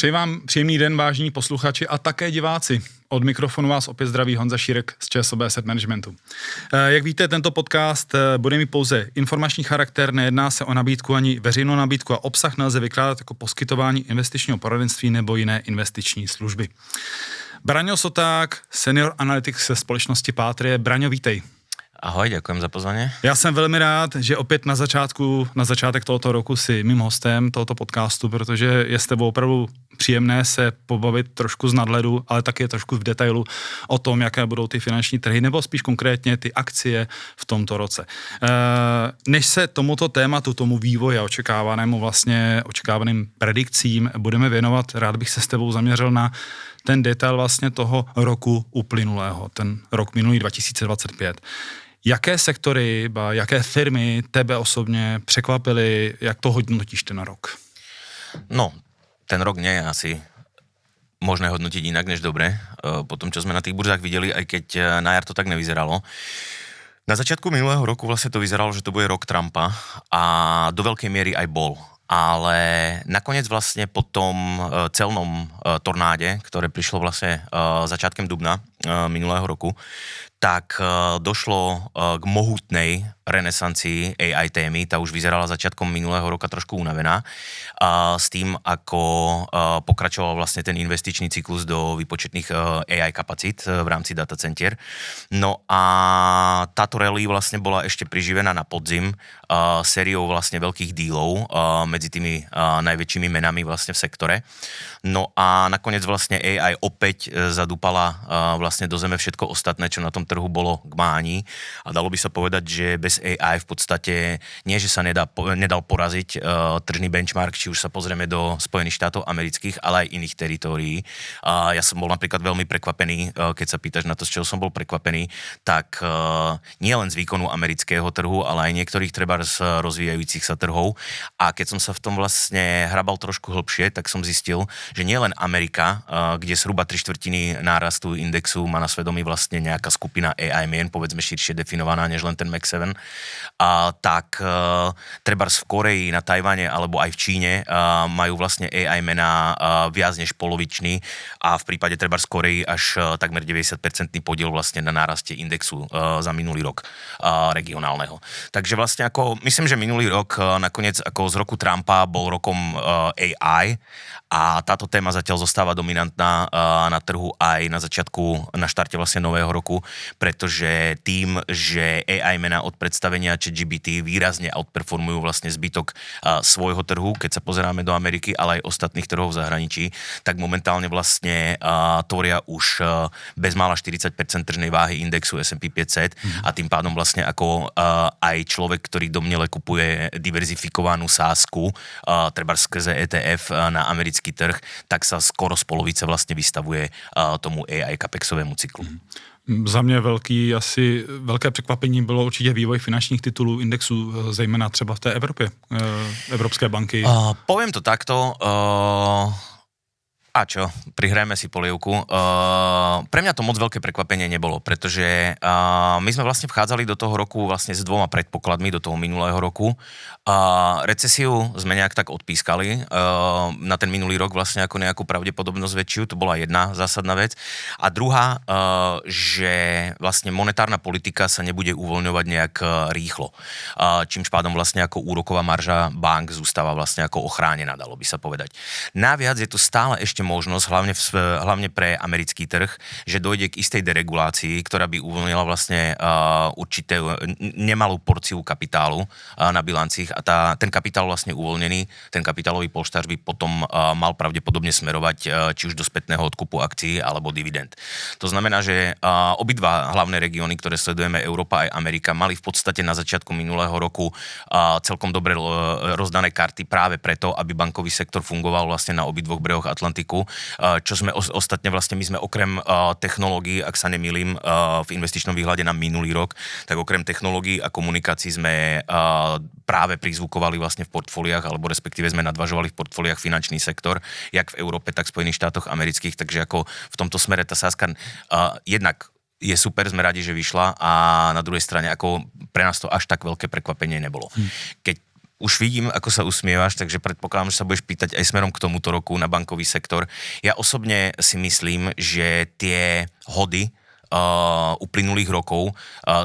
Přeji vám příjemný den, vážení posluchači a také diváci. Od mikrofonu vás opět zdraví Honza Šírek z ČSOB Asset Managementu. Jak víte, tento podcast bude mít pouze informační charakter, nejedná se o nabídku ani veřejnou nabídku a obsah nelze vykládat jako poskytování investičního poradenství nebo jiné investiční služby. Braňo Soták, senior analytik ze společnosti Patria. Braňo, vítej. Ahoj, ďakujem za pozvanie. Já jsem velmi rád, že opět na začátek tohoto roku si mým hostem tohoto podcastu, protože je s tebou opravdu příjemné se pobavit trošku z nadhledu, ale také trošku v detailu o tom, jaké budou ty finanční trhy, nebo spíš konkrétně ty akcie v tomto roce. Než se tomuto tématu, tomu vývoji a očekávaným predikcím budeme věnovat, rád bych se s tebou zaměřil na ten detail vlastně toho roku uplynulého, ten rok minulý 2025. Jaké sektory, jaké firmy tebe osobně překvapily, jak to hodnotíš ten rok? No, ten rok nie je asi možné hodnotiť inak než dobre. Po tom, čo sme na tých burzách videli, aj keď na jar to tak nevyzeralo. Na začiatku minulého roku vlastne to vyzeralo, že to bude rok Trumpa a do veľkej miery aj bol. Ale nakoniec vlastne po tom celnom tornáde, ktoré prišlo vlastne začiatkem dubna minulého roku, tak došlo k mohutnej renesancii AI témy. Tá už vyzerala začiatkom minulého roka trošku unavená. S tým, ako pokračoval vlastne ten investičný cyklus do výpočetných AI kapacít v rámci datacentier. No a táto rally vlastne bola ešte priživená na podzim sériou vlastne veľkých dílov medzi tými najväčšími menami vlastne v sektore. No a nakoniec vlastne AI opäť zadúpala vlastne do zeme všetko ostatné, čo na tom trhu bolo k máni. A dalo by sa povedať, že bez AI v podstate nie, že sa nedal poraziť tržný benchmark, či už sa pozrieme do Spojených štátov amerických, ale aj iných teritórií. Ja som bol napríklad veľmi prekvapený, keď sa pýtaš na to, z čoho som bol prekvapený, tak nie len z výkonu amerického trhu, ale aj niektorých trebárs rozvíjajúcich sa trhov. A keď som sa v tom vlastne hrabal trošku hlbšie, tak som zistil, že nie len Amerika, kde zhruba 3/4 nárastu indexu má na svedomí vlastne nejaká skupina AI mien, povedzme širšie definovaná než len ten Mac 7, tak trebárs v Koreji, na Tajvane alebo aj v Číne majú vlastne AI mená viac než polovičný a v prípade trebárs Koreji až takmer 90% podiel vlastne na náraste indexu za minulý rok regionálneho. Takže vlastne myslím, že minulý rok nakoniec ako z roku Trumpa bol rokom AI a táto téma zatiaľ zostáva dominantná na trhu aj na štarte vlastne nového roku, pretože tým, že AI mená od predstavenia ChatGPT výrazne outperformujú vlastne zbytok svojho trhu, keď sa pozeráme do Ameriky, ale aj ostatných trhov v zahraničí, tak momentálne vlastne tvoria už bezmála 40% tržnej váhy indexu S&P 500 a tým pádom vlastne ako aj človek, ktorý domnele kupuje diverzifikovanú sázku, treba skrze ETF na americký trh, tak sa skoro z polovice vlastne vystavuje tomu AI capexovému cyklu. Za mě velké překvapení bylo určitě vývoj finančních titulů indexu, zejména třeba v té Evropě, Evropské banky. Poviem to takto, a čo, prihrajme si polievku. Pre mňa to moc veľké prekvapenie nebolo, pretože my sme vlastne vchádzali do toho roku vlastne s dvoma predpokladmi, do toho minulého roku. Recesiu sme nejak tak odpískali na ten minulý rok vlastne ako nejakú pravdepodobnosť väčšiu, to bola jedna zásadná vec. A druhá, že vlastne monetárna politika sa nebude uvoľňovať nejak rýchlo. Čímž pádom vlastne ako úroková marža bank zostáva vlastne ako ochránená, dalo by sa povedať. Naviac je tu stále ešte možnosť, hlavne pre americký trh, že dojde k istej deregulácii, ktorá by uvoľnila vlastne určité nemalú porciu kapitálu na bilanciách a ten kapitál vlastne uvoľnený, ten kapitálový polštář by potom mal pravdepodobne smerovať či už do spätného odkupu akcií alebo dividend. To znamená, že obidva hlavné regióny, ktoré sledujeme, Európa aj Amerika, mali v podstate na začiatku minulého roku celkom dobre rozdané karty práve preto, aby bankový sektor fungoval vlastne na obidvoch brehoch Atlantiku, čo sme ostatne vlastne, my sme okrem technológií, ak sa nemýlim, v investičnom výhľade na minulý rok, tak okrem technológií a komunikácií sme práve prizvukovali vlastne v portfóliách, alebo respektíve sme nadvažovali v portfóliách finančný sektor, jak v Európe, tak v Spojených štátoch amerických, takže ako v tomto smere tá sázka jednak je super, sme radi, že vyšla a na druhej strane ako pre nás to až tak veľké prekvapenie nebolo. Keď už vidím, ako sa usmievaš, takže predpokladám, že sa budeš pýtať aj smerom k tomuto roku na bankový sektor. Ja osobne si myslím, že tie hody uplynulých rokov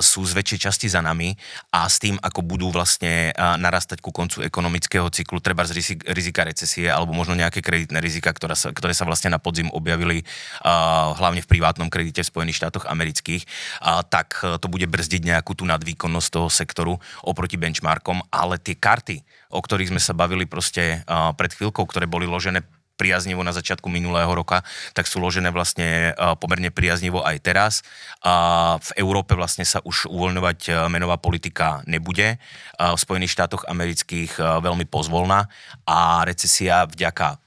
sú z väčšej časti za nami a s tým, ako budú vlastne narastať ku koncu ekonomického cyklu, treba z rizika recesie alebo možno nejaké kreditné rizika, ktoré sa vlastne na podzim objavili hlavne v privátnom kredite v Spojených štátoch amerických, tak to bude brzdiť nejakú tú nadvýkonnosť toho sektoru oproti benchmarkom, ale tie karty, o ktorých sme sa bavili proste pred chvíľkou, ktoré boli ložené priaznivo na začiatku minulého roka, tak sú ložené vlastne pomerne priaznivo aj teraz. V Európe vlastne sa už uvoľňovať menová politika nebude. V Spojených štátoch amerických veľmi pozvolná a recesia vďaka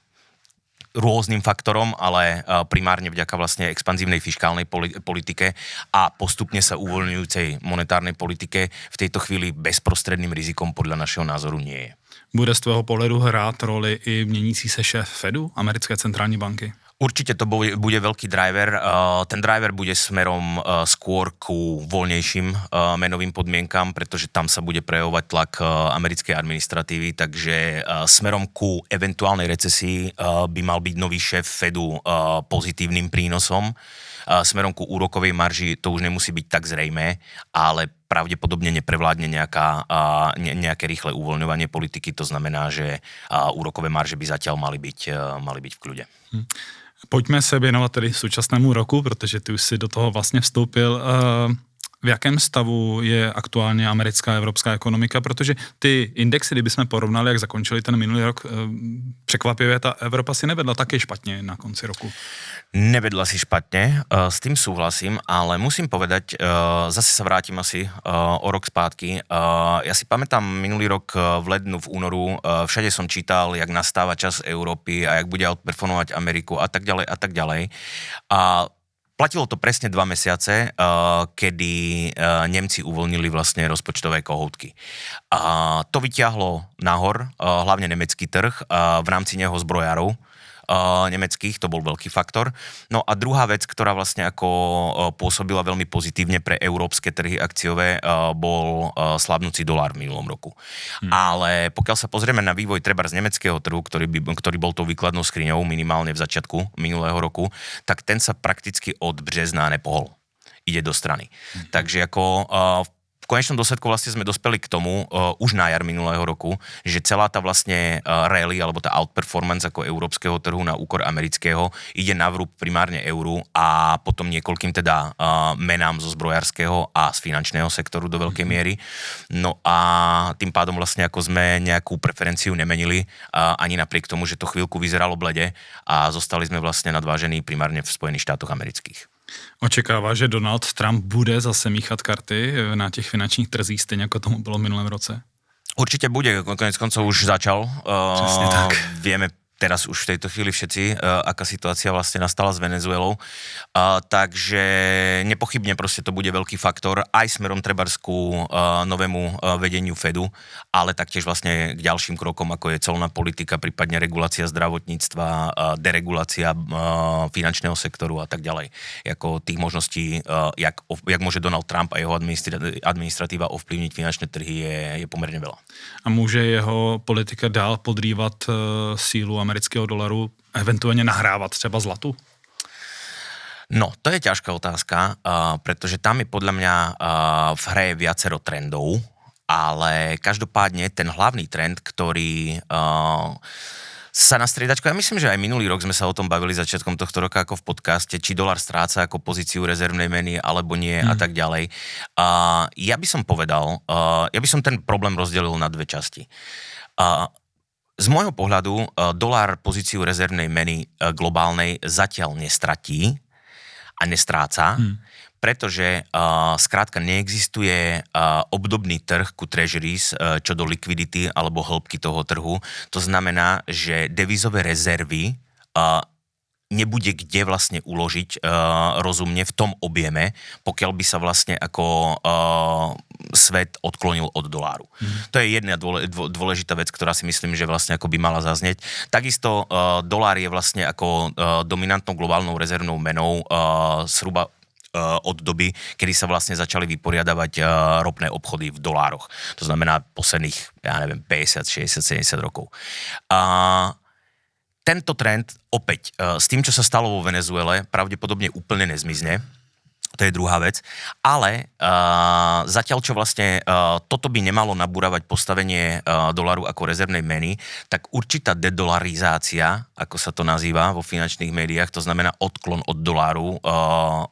rôznym faktorom, ale primárne vďaka vlastne expanzívnej fiškálnej politike a postupne sa uvoľňujúcej monetárnej politike v tejto chvíli bezprostredným rizikom podľa našeho názoru nie je. Bude z tvého pohledu hrát roli i měnící se šéf Fedu, americké centrální banky? Určite to bude veľký driver. Ten driver bude smerom skôr ku voľnejším menovým podmienkam, pretože tam sa bude prejavovať tlak americkej administratívy, takže smerom ku eventuálnej recesii by mal byť nový šéf Fedu pozitívnym prínosom. Smerom ku úrokovej marži to už nemusí byť tak zrejmé, ale pravdepodobne neprevládne nejaké rýchle uvoľňovanie politiky, to znamená, že úrokové marže by zatiaľ mali byť v kľude. Pojďme se věnovat tedy současnému roku, protože ty už si do toho vlastně vstoupil. V jakém stavu je aktuálně americká a evropská ekonomika, protože ty indexy, kdybychom porovnali, jak zakončili ten minulý rok, překvapivě ta Evropa si nevedla také špatně na konci roku. Nevedla si špatne, s tým súhlasím, ale musím povedať, zase sa vrátim asi o rok spátky. Ja si pamätám minulý rok v lednu, v únoru, všade som čítal, jak nastáva čas Európy a jak bude outperformovať Ameriku a tak ďalej a tak ďalej. A platilo to presne 2 mesiace, kedy Nemci uvoľnili vlastne rozpočtové kohoutky. To vyťahlo nahor, hlavne nemecký trh, v rámci neho zbrojárov nemeckých, to bol veľký faktor. No a druhá vec, ktorá vlastne ako pôsobila veľmi pozitívne pre európske trhy akciové, bol slabnúci dolár v minulom roku. Ale pokiaľ sa pozrieme na vývoj treba z nemeckého trhu, ktorý bol tou výkladnou skriňou minimálne v začiatku minulého roku, tak ten sa prakticky od března nepohol. Ide do strany. Takže ako v konečnom dôsledku vlastne sme dospeli k tomu už na jar minulého roku, že celá tá vlastne rally alebo tá outperformance ako európskeho trhu na úkor amerického ide na vrúb primárne euru a potom niekoľkým teda menám zo zbrojárskeho a z finančného sektoru do veľkej miery. No a tým pádom vlastne ako sme nejakú preferenciu nemenili ani napriek tomu, že to chvíľku vyzeralo blede a zostali sme vlastne nadvážení primárne v Spojených štátoch amerických. Očekává, že Donald Trump bude zase míchat karty na těch finančních trzích, stejně jako tomu bylo v minulém roce? Určite bude, konec koncov už začal. Přesně tak. Vieme teraz už v tejto chvíli všetci, aká situácia vlastne nastala s Venezuelou. Takže nepochybne proste to bude veľký faktor aj smerom trebársku novému vedeniu Fedu, ale taktiež vlastne k ďalším krokom, ako je colná politika, prípadne regulácia zdravotníctva, deregulácia finančného sektoru a tak ďalej. Jako tých možností, jak môže Donald Trump a jeho administratíva ovplyvniť finančné trhy je pomerne veľa. A môže jeho politika dál podrývat sílu amerického dolaru, eventuálne nahrávať třeba zlatu? No, to je ťažká otázka, pretože tam je podľa mňa v hre viacero trendov, ale každopádne ten hlavný trend, ktorý sa na striedačku, ja myslím, že aj minulý rok sme sa o tom bavili začiatkom tohto roka ako v podcaste, či dolar stráca ako pozíciu rezervnej meny alebo nie a tak ďalej. Ja by som povedal, ja by som ten problém rozdelil na dve časti. Z môjho pohľadu dolár pozíciu rezervnej meny globálnej zatiaľ nestratí a nestráca, pretože skrátka neexistuje obdobný trh ku treasuries čo do likvidity alebo hĺbky toho trhu. To znamená, že devizové rezervy nebude kde vlastne uložiť rozumne v tom objeme, pokiaľ by sa vlastne ako svet odklonil od doláru. To je jedna dôležitá vec, ktorá si myslím, že vlastne ako by mala zaznieť. Takisto dolár je vlastne ako dominantnou globálnou rezervnou menou zhruba od doby, kedy sa vlastne začali vyporiadavať ropné obchody v dolároch. To znamená posledných, 50, 60, 70 rokov. Tento trend opäť s tým, čo sa stalo vo Venezuele, pravdepodobne úplne nezmizne. To je druhá vec. Ale zatiaľ, čo vlastne toto by nemalo nabúravať postavenie dolaru ako rezervnej meny, tak určitá dedolarizácia, ako sa to nazýva vo finančných médiách, to znamená odklon od doláru,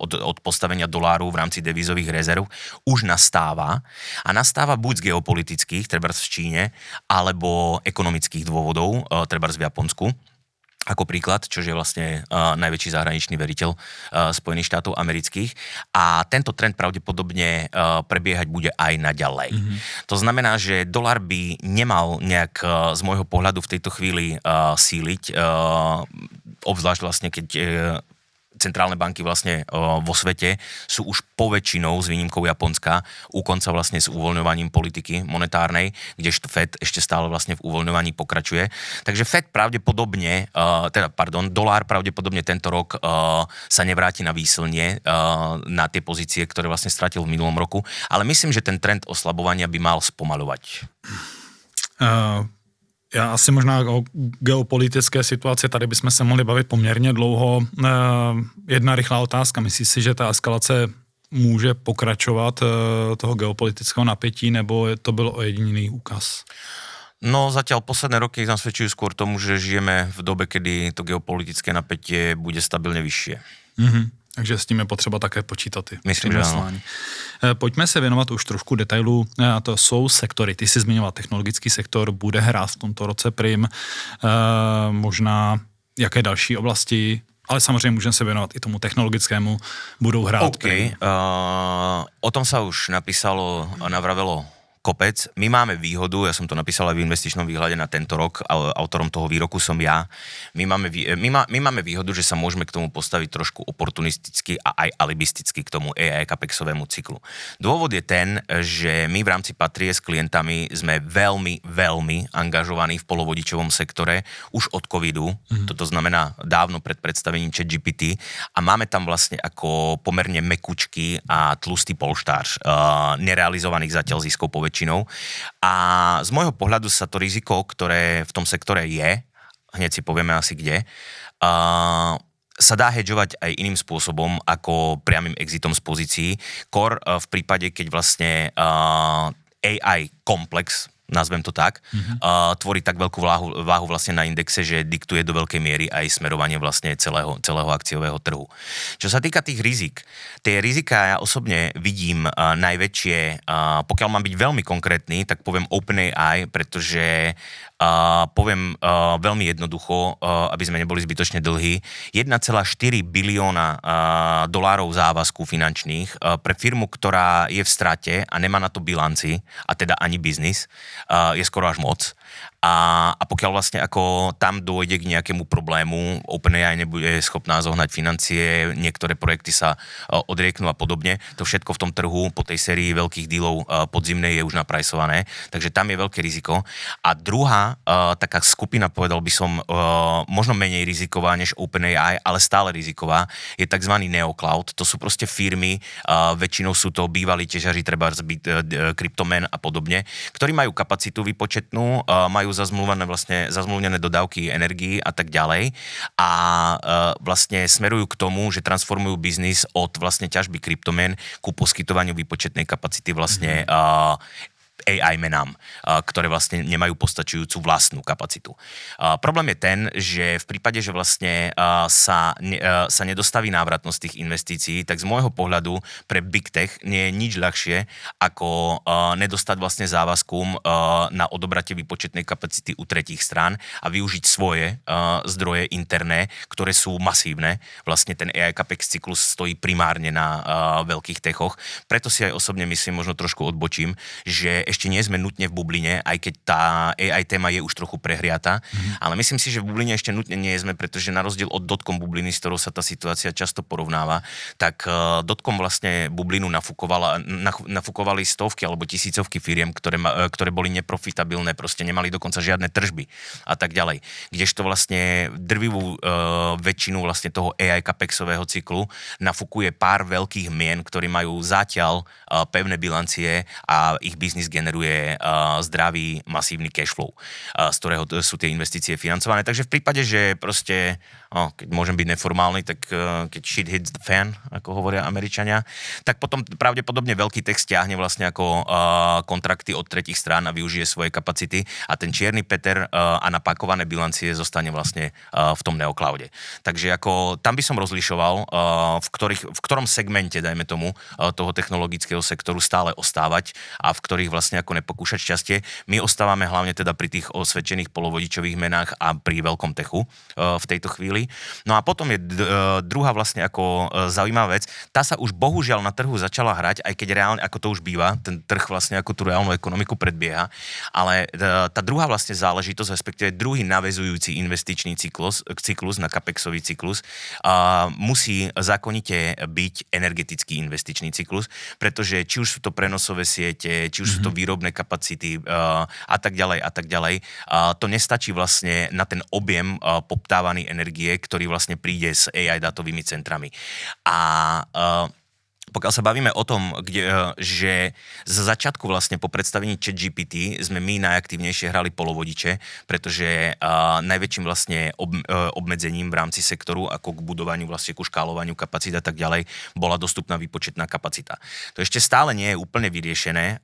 od postavenia doláru v rámci devízových rezerv, už nastáva. A nastáva buď z geopolitických, trebárs v Číne, alebo ekonomických dôvodov, trebárs v Japonsku. Ako príklad, čo je vlastne najväčší zahraničný veriteľ Spojených štátov amerických. A tento trend pravdepodobne prebiehať bude aj naďalej. To znamená, že dolár by nemal nejak z môjho pohľadu v tejto chvíli síliť, obzvlášť vlastne keď centrálne banky vlastne vo svete sú už poväčšinou s výnimkou Japonska u konca vlastne s uvoľňovaním politiky monetárnej, kdežto Fed ešte stále vlastne v uvoľňovaní pokračuje. Takže Fed pravdepodobne, dolár pravdepodobne tento rok sa nevráti na výsilnie na tie pozície, ktoré vlastne stratil v minulom roku, ale myslím, že ten trend oslabovania by mal spomaľovať. Já asi možná o geopolitické situaci, tady bychom se mohli bavit poměrně dlouho. Jedna rychlá otázka, myslíš si, že ta eskalace může pokračovat toho geopolitického napětí, nebo to byl ojediněný úkaz? No zatiaľ posledné roky nasvedčujú skôr tomu, že žijeme v dobe, kedy to geopolitické napätie bude stabilne vyššie. Takže s tím je potřeba také počítat. Myslím, že ano. Pojďme se věnovat už trošku detailů. A to jsou sektory. Ty jsi zmiňoval, technologický sektor bude hrát v tomto roce prim. Možná jaké další oblasti, ale samozřejmě můžeme se věnovat i tomu technologickému, budou hrát prim. O tom sa už napísalo a navravelo kopec. My máme výhodu, ja som to napísal aj v investičnom výhľade na tento rok, autorom toho výroku som ja. My máme výhodu, že sa môžeme k tomu postaviť trošku oportunisticky a aj alibisticky k tomu AI capexovému cyklu. Dôvod je ten, že my v rámci Patrie s klientami sme veľmi, veľmi angažovaní v polovodičovom sektore už od covidu, toto znamená dávno pred predstavením ChatGPT a máme tam vlastne ako pomerne mekučky a tlustý polštář nerealizovaných zatiaľ ziskov väčšinou. A z môjho pohľadu sa to riziko, ktoré v tom sektore je, hneď si povieme asi kde, sa dá hedžovať aj iným spôsobom ako priamým exitom z pozícií. V prípade, keď vlastne AI komplex, nazvem to tak, tvorí tak veľkú váhu vlastne na indexe, že diktuje do veľkej miery aj smerovanie vlastne celého akciového trhu. Čo sa týka tých rizik, tie rizika ja osobne vidím najväčšie, pokiaľ mám byť veľmi konkrétny, tak poviem OpenAI, pretože poviem veľmi jednoducho, aby sme neboli zbytočne dlhí, 1,4 bilióna dolárov závazku finančných pre firmu, ktorá je v strate a nemá na to bilanci, a teda ani biznis, je skoro až moc. A pokiaľ vlastne ako tam dôjde k nejakému problému, OpenAI nebude schopná zohnať financie, niektoré projekty sa odrieknú a podobne, to všetko v tom trhu po tej sérii veľkých dealov podzimnej je už naprajsované, takže tam je veľké riziko. A druhá taká skupina, povedal by som, možno menej riziková než OpenAI, ale stále riziková, je tzv. Neocloud. To sú proste firmy, väčšinou sú to bývalí tiežaři, treba Cryptoman a podobne, ktorí majú kapacitu výpočetnú, majú zazmluvnené dodávky energií a tak ďalej a vlastne smerujú k tomu, že transformujú biznis od vlastne ťažby kryptomien ku poskytovaniu výpočetnej kapacity vlastne AI menám, ktoré vlastne nemajú postačujúcu vlastnú kapacitu. Problém je ten, že v prípade, že vlastne sa nedostaví návratnosť tých investícií, tak z môjho pohľadu pre Big Tech nie je nič ľahšie, ako nedostať vlastne závazkom na odobratie výpočetnej kapacity u tretích strán a využiť svoje zdroje interné, ktoré sú masívne. Vlastne ten AI Capex cyklus stojí primárne na veľkých techoch. Preto si aj osobne myslím, možno trošku odbočím, že ešte ešte nie sme nutne v bubline, aj keď tá AI téma je už trochu prehriata, ale myslím si, že v bubline ešte nutne nie sme, pretože na rozdiel od dotcom bubliny, s ktorou sa tá situácia často porovnáva, tak dotcom vlastne bublinu nafukovali stovky alebo tisícovky firiem, ktoré boli neprofitabilné, proste nemali dokonca žiadne tržby a tak ďalej. Kdežto vlastne drvivú väčšinu vlastne toho AI capexového cyklu nafukuje pár veľkých mien, ktorí majú zatiaľ pevné bilancie a ich biznis generuje zdravý, masívny cash flow, z ktorého sú tie investície financované. Takže v prípade, že proste, keď môžem byť neformálny, tak keď shit hits the fan, ako hovoria Američania, tak potom pravdepodobne veľký tech stiahne vlastne ako kontrakty od tretích strán a využije svoje kapacity a ten čierny Peter a napakované bilancie zostane vlastne v tom neocloude. Takže ako tam by som rozlišoval, v ktorom segmente, dajme tomu, toho technologického sektoru stále ostávať a v ktorých vlastne ako nepokúšať šťastie. My ostávame hlavne teda pri tých osvedčených polovodičových menách a pri veľkom techu v tejto chvíli. No a potom je druhá vlastne ako zaujímavá vec. Tá sa už bohužiaľ na trhu začala hrať, aj keď reálne, ako to už býva, ten trh vlastne ako tú reálnu ekonomiku predbieha, ale tá druhá vlastne záležitosť, respektíve druhý naväzujúci investičný cyklus na capexový cyklus musí zákonite byť energetický investičný cyklus, pretože či už sú to prenosové siete, či už sú to výrobné kapacity a tak ďalej, to nestačí vlastne na ten objem poptávanej energie, ktorý vlastne príde s AI dátovými centrami. A pokiaľ sa bavíme o tom, že za začiatku vlastne po predstavení ChatGPT sme my najaktívnejšie hrali polovodiče, pretože najväčším vlastne obmedzením v rámci sektoru ako k budovaniu vlastne ku škálovaniu kapacít a tak ďalej bola dostupná výpočetná kapacita. To ešte stále nie je úplne vyriešené,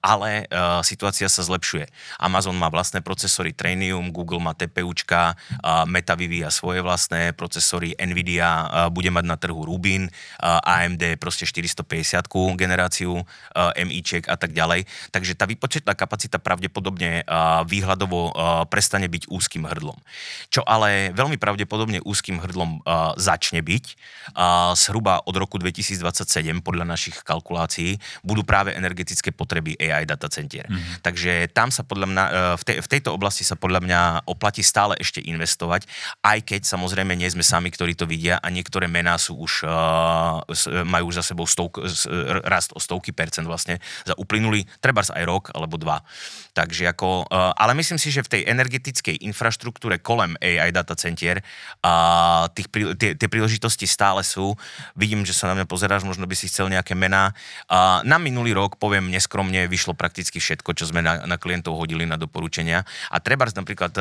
ale situácia sa zlepšuje. Amazon má vlastné procesory Trainium, Google má TPUčka, Meta vyvíja svoje vlastné procesory, Nvidia bude mať na trhu Rubin, AMD proste 450 generáciu MIček a tak ďalej. Takže tá výpočetná kapacita pravdepodobne výhľadovo prestane byť úzkým hrdlom. Čo ale veľmi pravdepodobne úzkým hrdlom začne byť, zhruba od roku 2027 podľa našich kalkulácií budú práve energetické potreby AI data centier. Takže tam sa podľa mňa, v tejto oblasti sa podľa mňa oplatí stále ešte investovať, aj keď samozrejme nie sme sami, ktorí to vidia a niektoré mená sú už majú za sebou rast o stovky percent vlastne za uplynulý, trebárs aj rok alebo dva. Takže ako, ale myslím si, že v tej energetickej infraštruktúre kolem AI data centier tie príležitosti stále sú. Vidím, že sa na mňa pozeráš, možno by si chcel nejaké mená. Na minulý rok, poviem neskromne, vyšlo prakticky všetko, čo sme na klientov hodili na doporučenia. A trebárs napríklad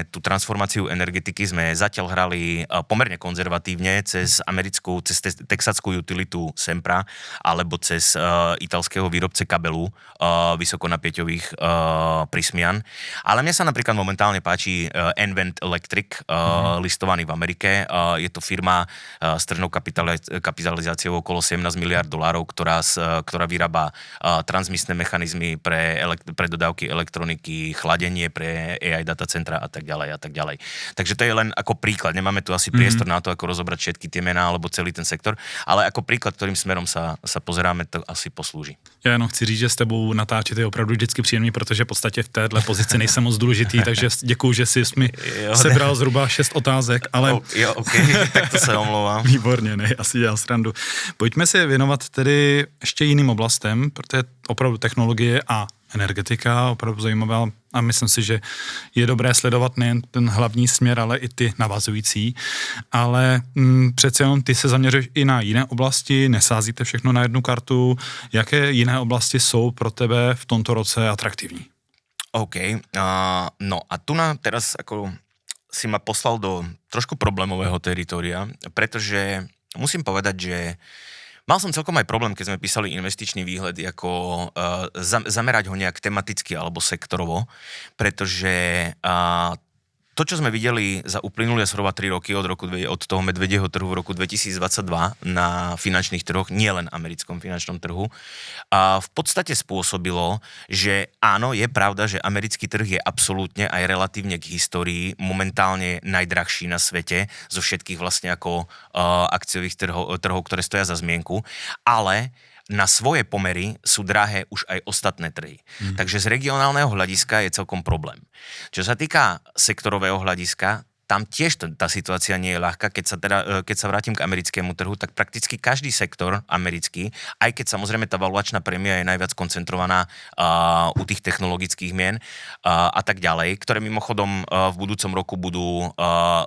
tú transformáciu energetiky sme zatiaľ hrali pomerne konzervatívne cez texaskú utilitu Sempra alebo cez italského výrobce kabelu vysokonapäťových Prysmian. Ale mne sa napríklad momentálne páči Envent Electric, listovaný v Amerike. Je to firma s tržnou kapitalizáciou okolo $17 miliard, ktorá vyrába transmisné mechanizmy pre dodávky elektroniky, chladenie pre AI data centra a tak ďalej a tak ďalej. Takže to je len ako príklad. Nemáme tu asi priestor na to, ako rozobrať všetky tie mená alebo celý ten sektor, ale ako príklad, ktorým smerom sa pozeráme, to asi poslúži. Já jenom chci říct, že s tebou natáčet je opravdu vždycky příjemný, protože v podstatě v téhle pozici nejsem moc důležitý, takže děkuju, že jsi mi sebral zhruba 6 otázek, ale... Tak to se omlouvám. Výborně, ne, asi dělal srandu. Pojďme se věnovat tedy ještě jiným oblastem, protože opravdu technologie a energetika, opravdu zajímavá a myslím si, že je dobré sledovat nejen ten hlavní směr, ale i ty navazující, ale přece jenom ty se zaměřuješ i na jiné oblasti, nesázíte všechno na jednu kartu, jaké jiné oblasti jsou pro tebe v tomto roce atraktivní? OK, no a tu nám teraz ako si ma poslal do trošku problémového teritoria, pretože musím povedať, že mal som celkom aj problém, keď sme písali investičný výhled, ako zamerať ho nejak tematicky alebo sektorovo, pretože to, čo sme videli za uplynulé zhruba 3 roky od toho medvedieho trhu v roku 2022 na finančných trhoch, nielen americkom finančnom trhu, v podstate spôsobilo, že áno, je pravda, že americký trh je absolútne aj relatívne k histórii momentálne najdrahší na svete zo všetkých vlastne ako akciových trhov, ktoré stoja za zmienku, ale na svoje pomery sú drahé už aj ostatné trhy. Takže z regionálneho hľadiska je celkom problém. Čo sa týka sektorového hľadiska, tam tiež tá situácia nie je ľahká. Keď sa vrátim k americkému trhu, tak prakticky každý sektor americký, aj keď samozrejme tá valuačná prémia je najviac koncentrovaná u tých technologických mien a tak ďalej, ktoré mimochodom v budúcom roku budú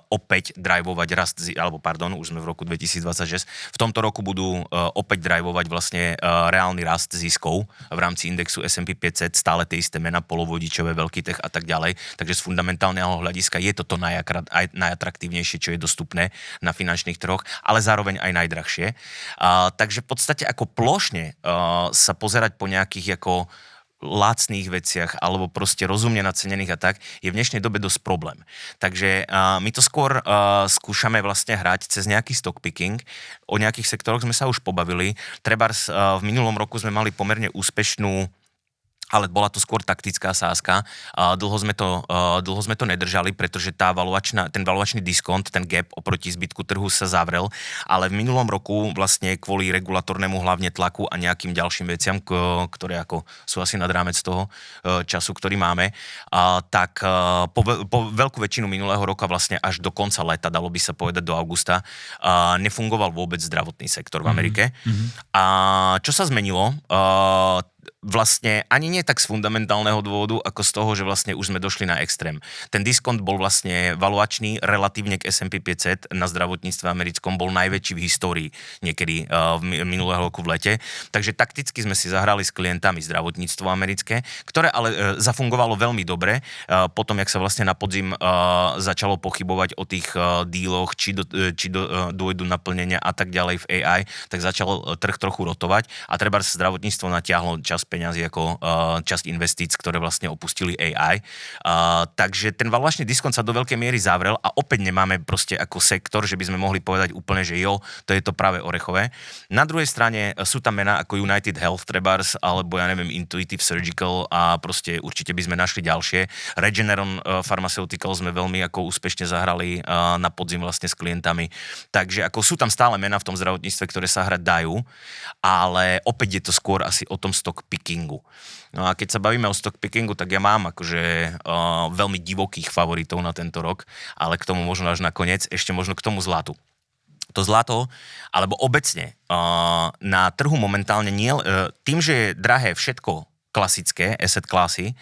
opäť drivovať rast, už sme v roku 2026, v tomto roku budú opäť drivovať vlastne reálny rast ziskov v rámci indexu S&P 500, stále tie isté mena, polovodičové, veľký tech a tak ďalej. Takže z fundamentálneho hľadiska je toto aj najatraktívnejšie, čo je dostupné na finančných trhoch, ale zároveň aj najdrahšie. Takže v podstate ako plošne sa pozerať po nejakých ako lacných veciach alebo proste rozumne nacenených a tak, je v dnešnej dobe dosť problém. Takže my to skôr skúšame vlastne hrať cez nejaký stock picking. O nejakých sektoroch sme sa už pobavili. Trebárs v minulom roku sme mali pomerne úspešnú, ale bola to skôr taktická sázka. Dlho sme to nedržali, pretože ten valuačný diskont, ten gap oproti zbytku trhu sa zavrel, ale v minulom roku vlastne kvôli regulatornému hlavne tlaku a nejakým ďalším veciam, ktoré ako sú asi nad rámec toho času, ktorý máme, tak po veľkú väčšinu minulého roka vlastne až do konca leta, dalo by sa povedať do augusta, nefungoval vôbec zdravotný sektor v Amerike. A čo sa zmenilo? Vlastne ani nie tak z fundamentálneho dôvodu, ako z toho, že vlastne už sme došli na extrém. Ten diskont bol vlastne valuačný, relatívne k S&P 500 na zdravotníctve americkom bol najväčší v histórii niekedy minulého roku v lete. Takže takticky sme si zahrali s klientami zdravotníctvo americké, ktoré ale zafungovalo veľmi dobre. Potom, jak sa vlastne na podzim začalo pochybovať o tých díloch, či dôjdu naplnenia a tak ďalej v AI, tak začal trh trochu rotovať a treba zdravotníctvo natiahlo časť peňazí ako časť investíc, ktoré vlastne opustili AI. Takže ten valuačný diskont sa do veľkej miery zavrel a opäť nemáme proste ako sektor, že by sme mohli povedať úplne, že jo, to je to práve orechové. Na druhej strane sú tam mená ako United Health trebárs, alebo ja neviem, Intuitive Surgical a proste určite by sme našli ďalšie. Regeneron Pharmaceutical sme veľmi ako úspešne zahrali na podzim vlastne s klientami. Takže ako sú tam stále mená v tom zdravotníctve, ktoré sa hrať dajú, ale opäť je to skôr asi o tom stock pickingu. No a keď sa bavíme o stock pickingu, tak ja mám akože veľmi divokých favoritov na tento rok, ale k tomu možno až nakoniec, ešte možno k tomu zlatu. To zlato, alebo obecne na trhu momentálne tým, že je drahé všetko klasické, asset klasy,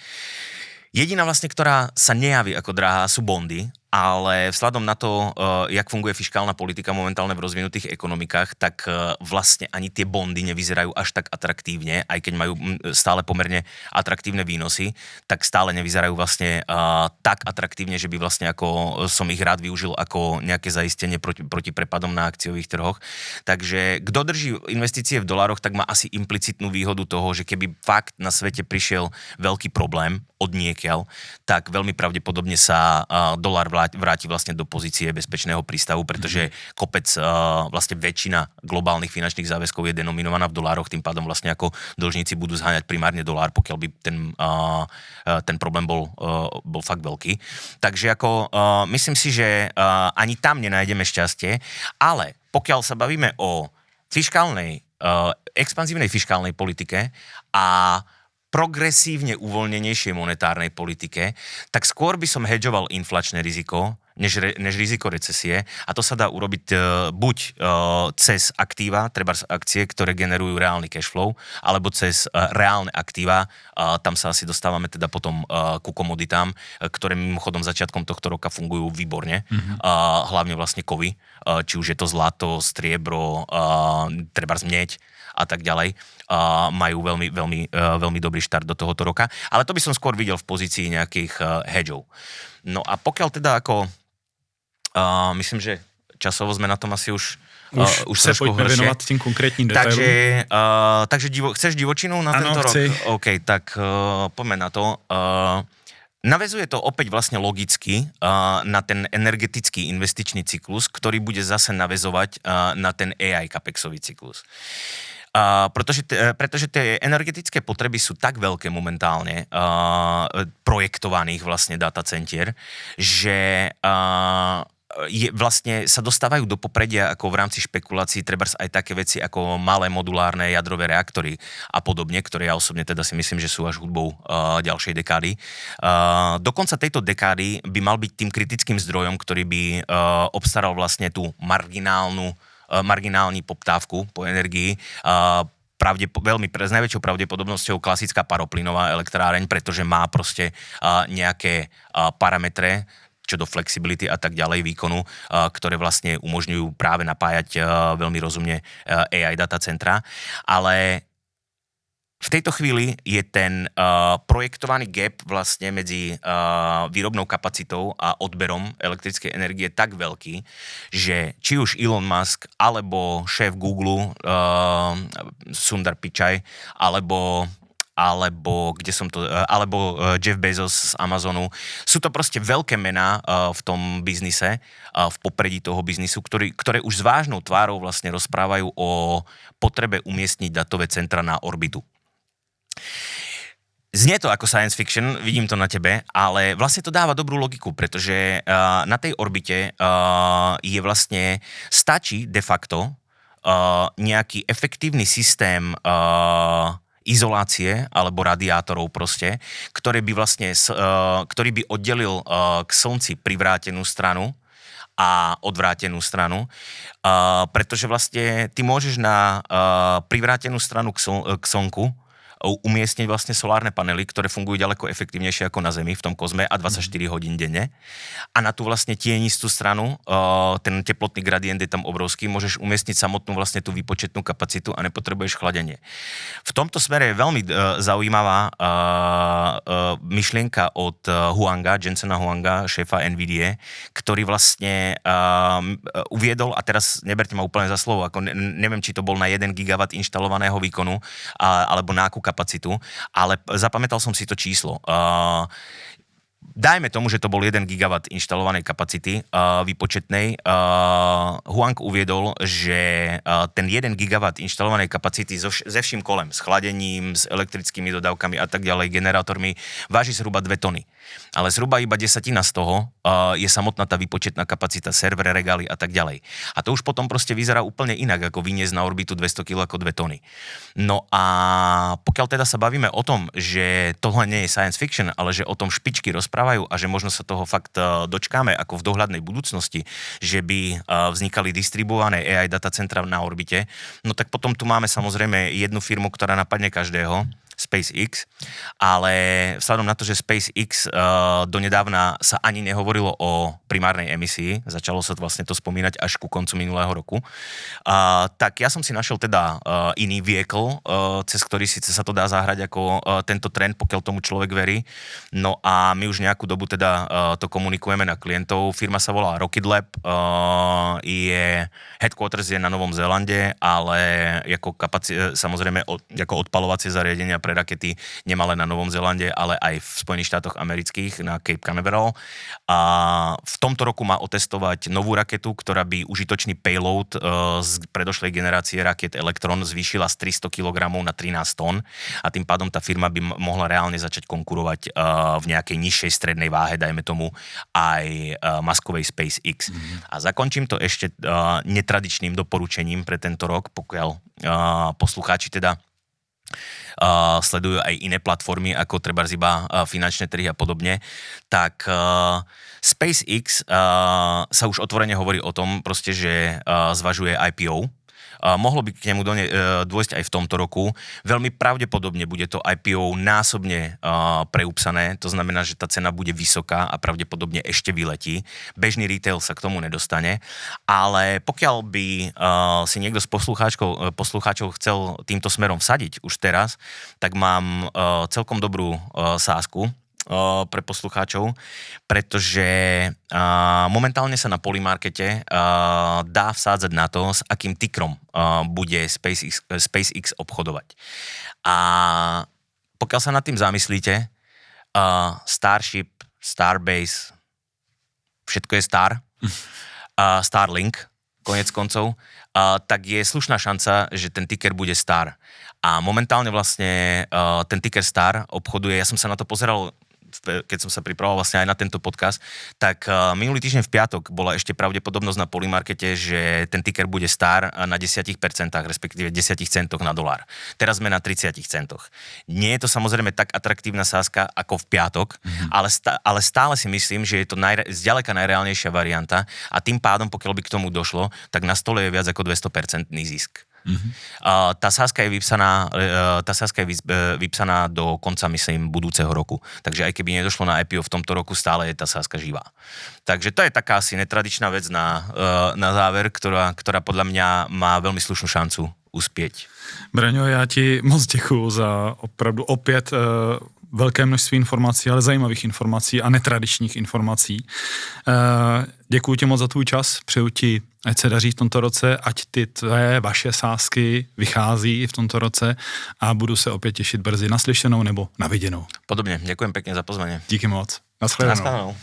jediná vlastne, ktorá sa nejaví ako drahá, sú bondy, ale vzhľadom na to, jak funguje fiškálna politika momentálne v rozvinutých ekonomikách, tak vlastne ani tie bondy nevyzerajú až tak atraktívne, aj keď majú stále pomerne atraktívne výnosy, tak stále nevyzerajú vlastne tak atraktívne, že by vlastne ako som ich rád využil ako nejaké zaistenie proti prepadom na akciových trhoch. Takže kto drží investície v dolároch, tak má asi implicitnú výhodu toho, že keby fakt na svete prišiel veľký problém od niekiaľ, tak veľmi pravdepodobne sa dolár vráti vlastne do pozície bezpečného prístavu, pretože kopec, vlastne väčšina globálnych finančných záväzkov je denominovaná v dolároch, tým pádom vlastne ako dlžníci budú zháňať primárne dolár, pokiaľ by ten problém bol fakt veľký. Takže ako myslím si, že ani tam nenájdeme šťastie, ale pokiaľ sa bavíme o expanzívnej fiškálnej politike a progresívne uvoľnenejšej monetárnej politike, tak skôr by som hedžoval inflačné riziko, než riziko recesie. A to sa dá urobiť buď cez aktíva, trebárs akcie, ktoré generujú reálny cash flow, alebo cez reálne aktíva. Tam sa asi dostávame teda potom ku komoditám, ktoré mimochodom začiatkom tohto roka fungujú výborne. Hlavne vlastne kovy, či už je to zlato, striebro, trebárs meď a tak ďalej, majú veľmi, veľmi, veľmi dobrý štart do tohoto roka. Ale to by som skôr videl v pozícii nejakých hedžov. No a pokiaľ teda ako myslím, že časovo sme na tom asi už se pojďme věnovat tím konkrétním detailům. Takže chceš divočinu na tento rok? Chci. OK, tak poďme na to. Navezuje to opäť vlastne logicky na ten energetický investičný cyklus, ktorý bude zase navezovať na ten AI capexový cyklus. Pretože tie energetické potreby sú tak veľké momentálne projektovaných vlastne datacentier, že vlastne sa dostávajú do popredia ako v rámci špekulácií trebárs aj také veci ako malé modulárne jadrové reaktory a podobne, ktoré ja osobne teda si myslím, že sú až hudbou ďalšej dekády. Do konca tejto dekády by mal byť tým kritickým zdrojom, ktorý by obstaral vlastne tú marginálnu poptávku po energii, s najväčšou pravdepodobnosťou klasická paroplynová elektráreň, pretože má proste nejaké parametre, čo do flexibility a tak ďalej výkonu, ktoré vlastne umožňujú práve napájať veľmi rozumne AI datacentra. Ale v tejto chvíli je ten projektovaný gap vlastne medzi výrobnou kapacitou a odberom elektrickej energie tak veľký, že či už Elon Musk, alebo šéf Google Sundar Pichai, alebo Jeff Bezos z Amazonu. Sú to proste veľké mená v tom biznise, v popredí toho biznisu, ktoré už s vážnou tvárou vlastne rozprávajú o potrebe umiestniť datové centra na orbitu. Znie to ako science fiction, vidím to na tebe, ale vlastne to dáva dobrú logiku, pretože na tej orbite stačí de facto nejaký efektívny systém izolácie alebo radiátorov proste, ktorý by oddelil k slnci privrátenú stranu a odvrátenú stranu, pretože vlastne ty môžeš na privrátenú stranu k slnku umiestniť vlastne solárne panely, ktoré fungujú ďaleko efektívnejšie ako na Zemi v tom kozme a 24 hodín denne. A na tú vlastne tienistú stranu, ten teplotný gradient je tam obrovský, môžeš umiestniť samotnú vlastne tú výpočetnú kapacitu a nepotrebuješ chladenie. V tomto smere je veľmi zaujímavá myšlienka od Jensena Huanga, šéfa NVIDIA, ktorý vlastne uviedol, a teraz neberte ma úplne za slovo, ako neviem, či to bol na 1 gigawatt inštalovaného výkonu, alebo na akú kapacitu, ale zapamätal som si to číslo. Dajme tomu, že to bol 1 gigawatt inštalovanej kapacity výpočetnej. Huang uviedol, že ten 1 gigawatt inštalovanej kapacity so vším kolem, s chladením, s elektrickými dodávkami a tak ďalej, generátormi, váži zhruba 2 tony. Ale zhruba iba 10% z toho je samotná tá výpočetná kapacita, server, regály a tak ďalej. A to už potom proste vyzerá úplne inak, ako vyniesť na orbitu 200 kg ako 2 tony. No a pokiaľ teda sa bavíme o tom, že tohle nie je science fiction, ale že o tom špičky rozprávajú a že možno sa toho fakt dočkáme ako v dohľadnej budúcnosti, že by vznikali distribuované AI datacentra na orbite, no tak potom tu máme samozrejme jednu firmu, ktorá napadne každého, SpaceX, ale vzhľadom na to, že SpaceX donedávna sa ani nehovorilo o primárnej emisii, začalo sa vlastne to spomínať až ku koncu minulého roku, tak ja som si našiel teda iný vehicle, cez ktorý síce sa to dá zahrať ako tento trend, pokiaľ tomu človek verí. No a my už nejakú dobu teda to komunikujeme na klientov. Firma sa volá Rocket Lab, headquarters je na Novom Zélande, ale samozrejme ako odpalovacie zariadenia pre rakety nemalé na Novom Zélande, ale aj v Spojených štátoch amerických na Cape Canaveral. A v tomto roku má otestovať novú raketu, ktorá by užitočný payload z predošlej generácie raket Electron zvýšila z 300 kg na 13 tón a tým pádom tá firma by mohla reálne začať konkurovať v nejakej nižšej strednej váhe, dajme tomu aj maskovej SpaceX. A zakončím to ešte netradičným doporučením pre tento rok, pokiaľ poslucháči teda sledujú aj iné platformy, ako trebárs iba finančné trhy a podobne, tak SpaceX sa už otvorene hovorí o tom proste, že zvažuje IPO. Mohlo by k nemu dôjsť aj v tomto roku. Veľmi pravdepodobne bude to IPO násobne preupsané, to znamená, že tá cena bude vysoká a pravdepodobne ešte vyletí. Bežný retail sa k tomu nedostane, ale pokiaľ by si niekto z poslucháčov chcel týmto smerom vsadiť už teraz, tak mám celkom dobrú sázku pre poslucháčov, pretože momentálne sa na Polymarkete dá vsádzať na to, s akým tikrom bude SpaceX obchodovať. A pokiaľ sa nad tým zamyslíte, Starship, Starbase, všetko je Star, Starlink, konec koncov, tak je slušná šanca, že ten ticker bude Star. A momentálne vlastne ten ticker Star obchoduje, ja som sa na to pozeral keď som sa pripravoval vlastne aj na tento podcast, tak minulý týždeň v piatok bola ešte pravdepodobnosť na Polymarkete, že ten ticker bude star na 10%, respektíve 10 centoch na dolár. Teraz sme na 30 centoch. Nie je to samozrejme tak atraktívna sázka ako v piatok, ale stále si myslím, že je to zďaleka najreálnejšia varianta a tým pádom, pokiaľ by k tomu došlo, tak na stole je viac ako 200% zisk. Tá sázka je vypsaná do konca, myslím, budúceho roku. Takže aj keby nedošlo na IPO v tomto roku, stále je tá sázka živá. Takže to je taká asi netradičná vec na záver, ktorá podľa mňa má veľmi slušnú šancu uspieť. Braňo, já ti moc děkuju za opravdu opět velké množství informací, ale zajímavých informací a netradičních informací. Děkuji ti moc za tvůj čas, přeju ti, ať se daří v tomto roce, ať ty vaše sázky vychází v tomto roce a budu se opět těšit brzy naslyšenou nebo na viděnou. Podobně, děkujem pěkně za pozvání. Díky moc. Naschledanou. Naschledanou.